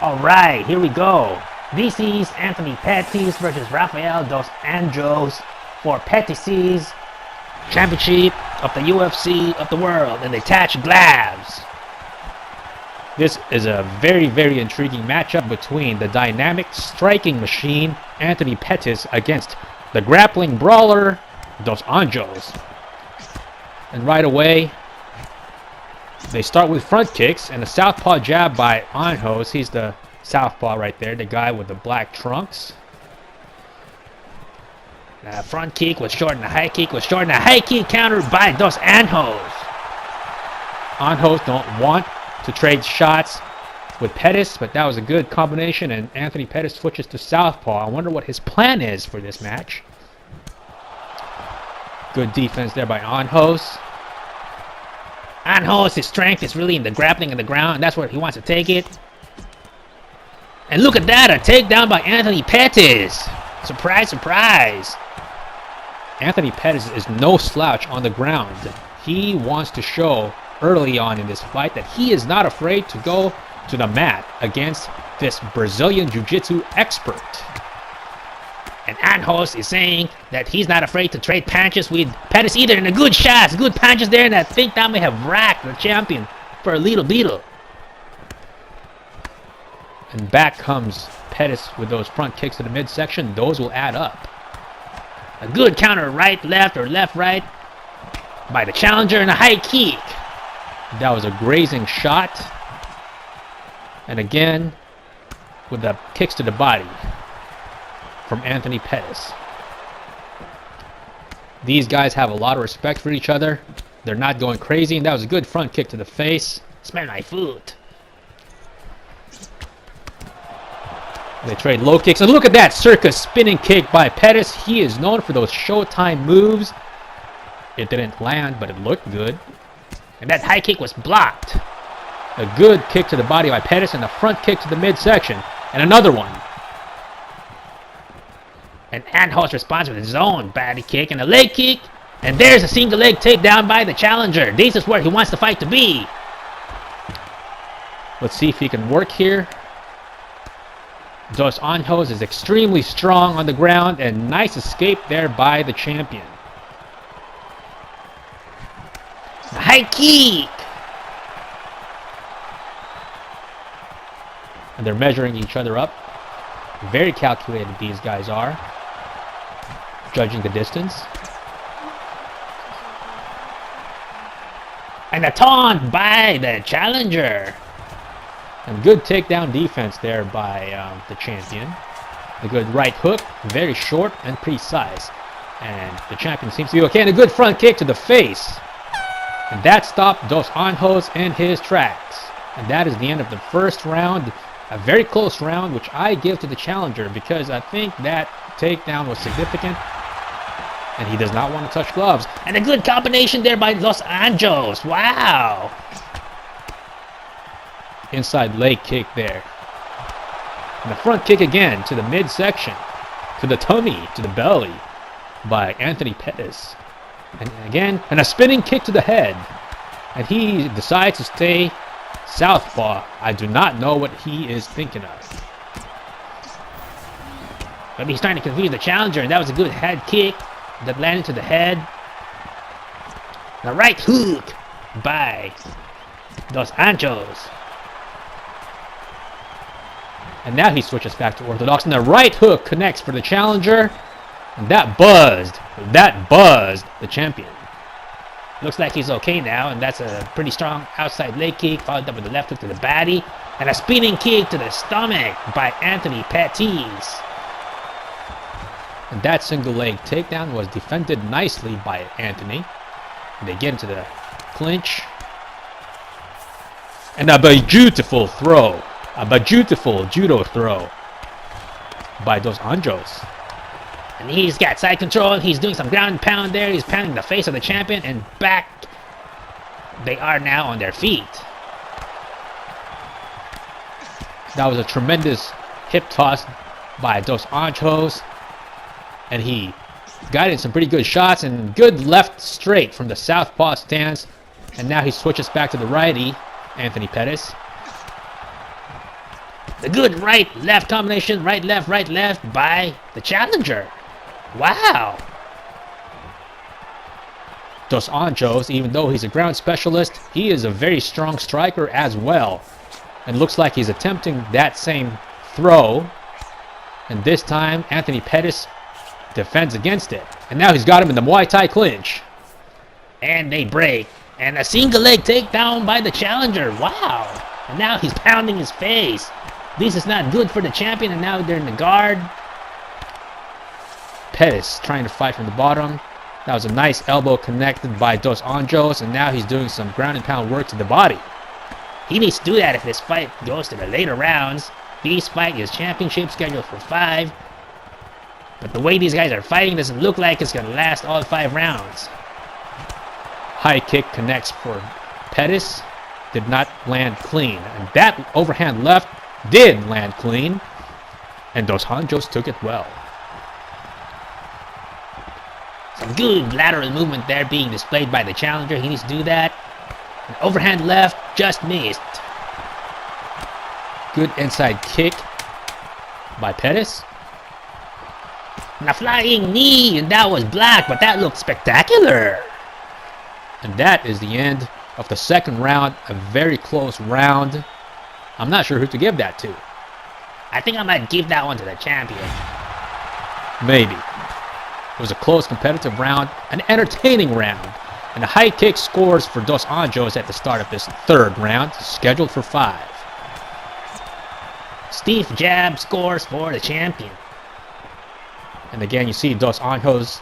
Alright, here we go. This is Anthony Pettis versus Rafael dos Anjos for Pettis' championship of the UFC of the world in the attached gloves. This is a very intriguing matchup between the dynamic striking machine Anthony Pettis against the grappling brawler dos Anjos. And right away, they start with front kicks and a southpaw jab by Anjos. He's the southpaw right there, the guy with the black trunks. Front kick was short and the high kick was short and the high kick countered by dos Anjos. Anjos don't want to trade shots with Pettis, but that was a good combination and Anthony Pettis switches to southpaw. I wonder what his plan is for this match. Good defense there by Anjos. Anjos, his strength is really in the grappling in the ground, and that's where he wants to take it. And look at that, a takedown by Anthony Pettis. Surprise, surprise. Anthony Pettis is no slouch on the ground. He wants to show early on in this fight that he is not afraid to go to the mat against this Brazilian Jiu-Jitsu expert. And Anjos is saying that he's not afraid to trade punches with Pettis either. And the good shots, good punches there, and I think that may have racked the champion for a little beetle. And back comes Pettis with those front kicks to the midsection. Those will add up. A good counter right, left, or left, right by the challenger and a high kick. That was a grazing shot. And again, with the kicks to the body from Anthony Pettis. These guys have a lot of respect for each other. They're not going crazy, and that was a good front kick to the face. Smell my food. They trade low kicks, and look at that circus spinning kick by Pettis. He is known for those Showtime moves. It didn't land, but it looked good. And that high kick was blocked. A good kick to the body by Pettis, and a front kick to the midsection, and another one. And Anjos responds with his own body kick and a leg kick. And there's a single leg takedown by the challenger. This is where he wants the fight to be. Let's see if he can work here. Dos Anjos is extremely strong on the ground, and nice escape there by the champion. A high kick. And they're measuring each other up. Very calculated these guys are, judging the distance. And a taunt by the challenger. And good takedown defense there by the champion. A good right hook, very short and precise. And the champion seems to be okay. And a good front kick to the face. And that stopped Dos Anjos in his tracks. And that is the end of the first round. A very close round, which I give to the challenger because I think that takedown was significant. And he does not want to touch gloves. And a good combination there by Dos Anjos. Wow. Inside leg kick there. And a front kick again to the midsection. To the tummy, to the belly by Anthony Pettis. And again, and a spinning kick to the head. And he decides to stay southpaw. I do not know what he is thinking of. But he's trying to confuse the challenger, and that was a good head kick that landed to the head. The right hook by Dos Anjos. And now he switches back to orthodox, and the right hook connects for the challenger. And that buzzed the champion. Looks like he's okay now, and that's a pretty strong outside leg kick, followed up with the left hook to the body, and a spinning kick to the stomach by Anthony Pettis. And that single leg takedown was defended nicely by Anthony. And they get into the clinch. And a beautiful throw. A beautiful judo throw by Dos Anjos. And he's got side control. He's doing some ground and pound there. He's pounding the face of the champion. And back they are now on their feet. That was a tremendous hip toss by Dos Anjos. And he got in some pretty good shots and good left straight from the southpaw stance. And now he switches back to the righty, Anthony Pettis. The good right-left combination, right-left, right-left by the challenger. Wow. Dos Anjos, even though he's a ground specialist, he is a very strong striker as well. And looks like he's attempting that same throw. And this time, Anthony Pettis defends against it. And now he's got him in the Muay Thai clinch. And they break. And a single leg takedown by the challenger. Wow. And now he's pounding his face. This is not good for the champion. And now they're in the guard. Pettis trying to fight from the bottom. That was a nice elbow connected by Dos Anjos. And now he's doing some ground and pound work to the body. He needs to do that if this fight goes to the later rounds. This fight is championship scheduled for 5. But the way these guys are fighting doesn't look like it's going to last all 5 rounds. High kick connects for Pettis. Did not land clean. And that overhand left did land clean. And Dos Anjos took it well. Some good lateral movement there being displayed by the challenger. He needs to do that. An overhand left just missed. Good inside kick by Pettis. And a flying knee, and that was black, but that looked spectacular. And that is the end of the second round. A very close round. I'm not sure who to give that to. I think I might give that one to the champion. Maybe. It was a close competitive round, an entertaining round. And a high kick scores for Dos Anjos at the start of this third round, scheduled for 5. Stiff jab scores for the champion. And again, you see Dos Anjos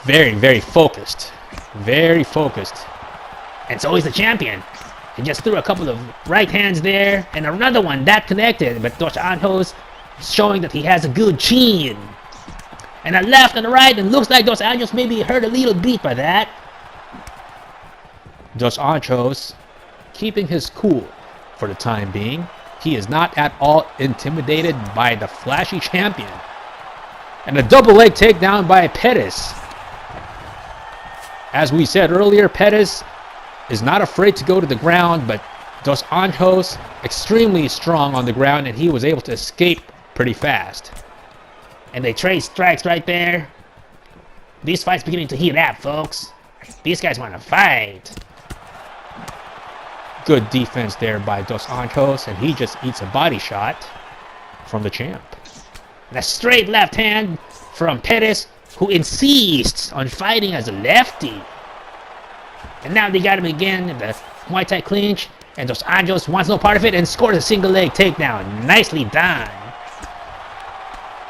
very, very focused. Very focused. And so is the champion. He just threw a couple of right hands there, and another one that connected. But Dos Anjos showing that he has a good chin. And a left and a right, and looks like Dos Anjos maybe hurt a little bit by that. Dos Anjos keeping his cool for the time being. He is not at all intimidated by the flashy champion. And a double leg takedown by Pettis. As we said earlier, Pettis is not afraid to go to the ground, but Dos Anjos extremely strong on the ground, and he was able to escape pretty fast. And they trade strikes right there. These fights beginning to heat up, folks. These guys want to fight. Good defense there by Dos Anjos, and he just eats a body shot from the champ. And a straight left hand from Pettis, who insists on fighting as a lefty. And now they got him again in the Muay Thai clinch, and Dos Anjos wants no part of it and scores a single leg takedown. Nicely done.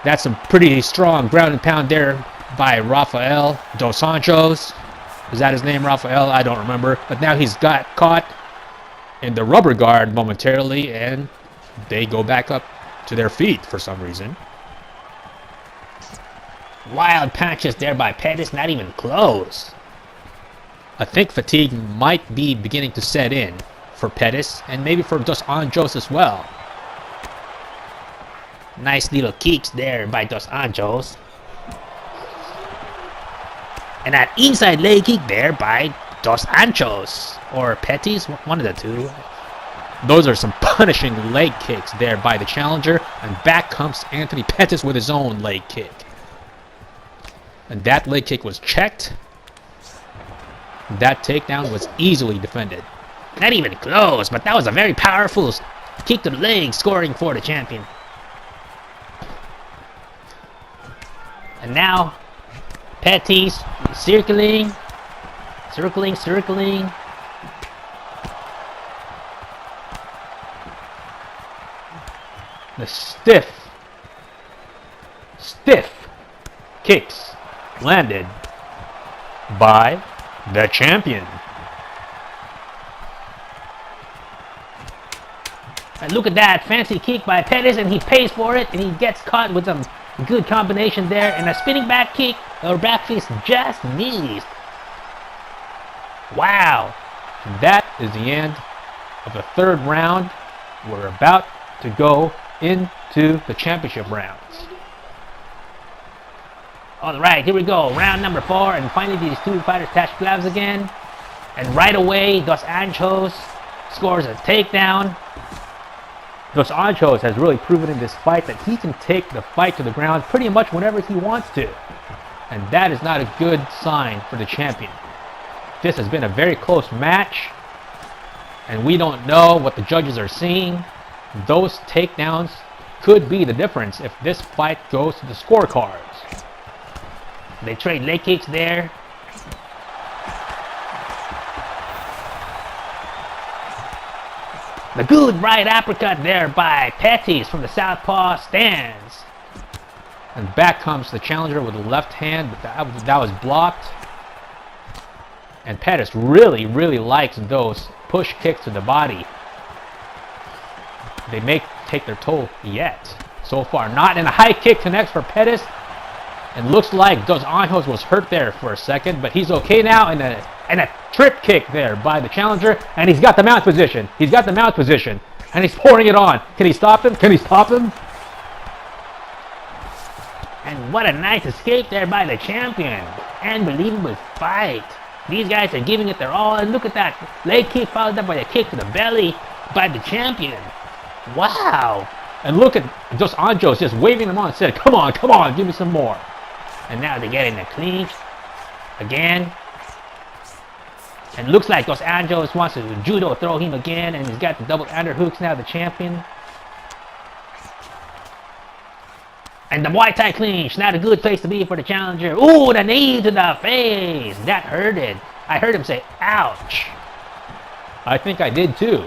That's some pretty strong ground and pound there by Rafael Dos Anjos. Is that his name, Rafael? I don't remember. But now he's got caught in the rubber guard momentarily, and they go back up to their feet for some reason. Wild punches there by Pettis, not even close. I think fatigue might be beginning to set in for Pettis, and maybe for Dos Anjos as well. Nice little kicks there by Dos Anjos. And an inside leg kick there by Dos Anjos. Or Pettis, one of the two. Those are some punishing leg kicks there by the challenger. And back comes Anthony Pettis with his own leg kick. And that leg kick was checked. That takedown was easily defended. Not even close, but that was a very powerful kick to the leg, scoring for the champion. And now, Pettis circling. The stiff kicks landed by the champion. And look at that fancy kick by Pettis, and he pays for it, and he gets caught with some good combination there, and a spinning back kick or back fist just missed. Wow. And that is the end of the third round. We're about to go into the championship rounds. Alright, here we go. Round number 4, and finally these two fighters touch gloves again. And right away, Dos Anjos scores a takedown. Dos Anjos has really proven in this fight that he can take the fight to the ground pretty much whenever he wants to. And that is not a good sign for the champion. This has been a very close match, and we don't know what the judges are seeing. Those takedowns could be the difference if this fight goes to the scorecards. They trade leg kicks there. The good right uppercut there by Pettis from the southpaw stance. And back comes the challenger with the left hand, but that was blocked. And Pettis really likes those push kicks to the body. They may take their toll yet. So far not. And a high kick connects for Pettis. And looks like Dos Anjos was hurt there for a second, but he's okay now. And a trip kick there by the challenger. And he's got the mount position. He's got the mount position. And he's pouring it on. Can he stop him? Can he stop him? And what a nice escape there by the champion. Unbelievable fight. These guys are giving it their all. And look at that leg kick followed up by a kick to the belly by the champion. Wow. And look at Dos Anjos just waving them on and said, come on, give me some more. And now they're getting the clinch again. And looks like Dos Anjos wants to judo throw him again. And he's got the double underhooks now, the champion. And the Muay Thai clinch, not a good place to be for the challenger. Ooh, the knee to the face. That hurted. I heard him say, ouch. I think I did too.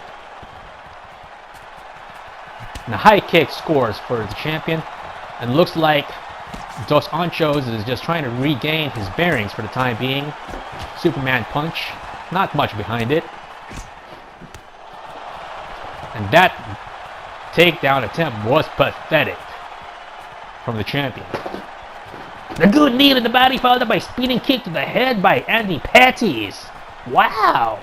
And the high kick scores for the champion. And looks like Dos Anjos is just trying to regain his bearings for the time being. Superman punch. Not much behind it. And that takedown attempt was pathetic from the champion. The good knee to the body followed up by spinning kick to the head by Pettis. Wow.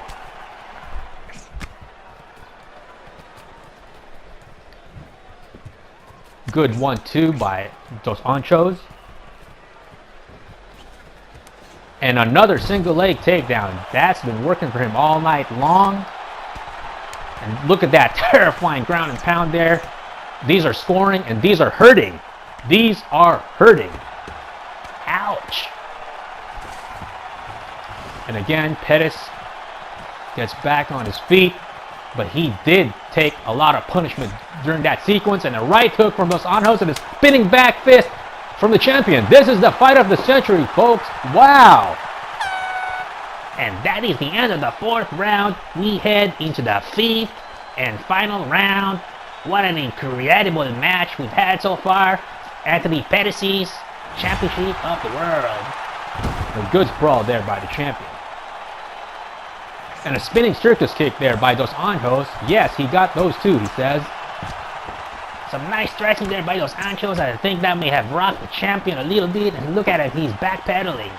Good 1-2 by Dos Anjos. And another single leg takedown. That's been working for him all night long. And look at that terrifying ground and pound there. These are scoring and these are hurting. These are hurting. Ouch. And again, Pettis gets back on his feet. But he did take a lot of punishment during that sequence. And a right hook from Dos Anjos and a spinning back fist from the champion. This is the fight of the century, folks. Wow. And that is the end of the 4th round. We head into the 5th and final round. What an incredible match we've had so far. Anthony Pettis' championship of the world. A good sprawl there by the champion. And a spinning circus kick there by Dos Anjos. Yes, he got those too, he says. Some nice striking there by Dos Anjos. I think that may have rocked the champion a little bit. And look at him, he's backpedaling.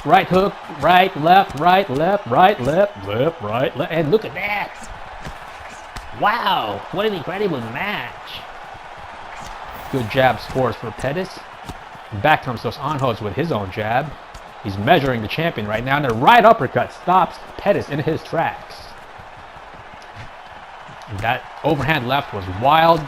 Right hook, right, left, right, left, right, left, left, right, left. And look at that. Wow, what an incredible match. Good jab scores for Pettis. Back comes Dos Anjos with his own jab. He's measuring the champion right now, and the right uppercut stops Pettis in his tracks. And that overhand left was wild.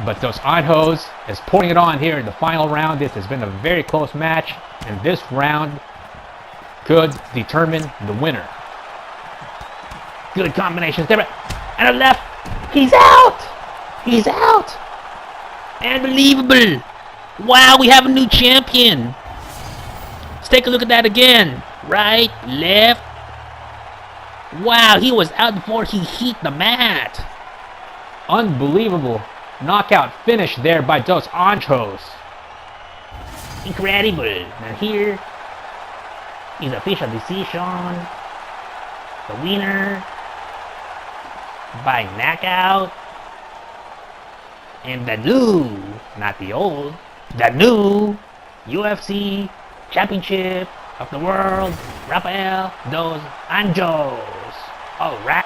But Dos Anjos is pouring it on here in the final round. This has been a very close match, and this round could determine the winner. Good combinations there, and a left. He's out! He's out! Unbelievable! Wow, we have a new champion. Let's take a look at that again. Right, left. Wow, he was out before he hit the mat. Unbelievable knockout finish there by Dos Anjos. Incredible. Now here is official decision. The winner by knockout. And the new, not the old, the new UFC Championship of the World, Rafael Dos Anjos. All right.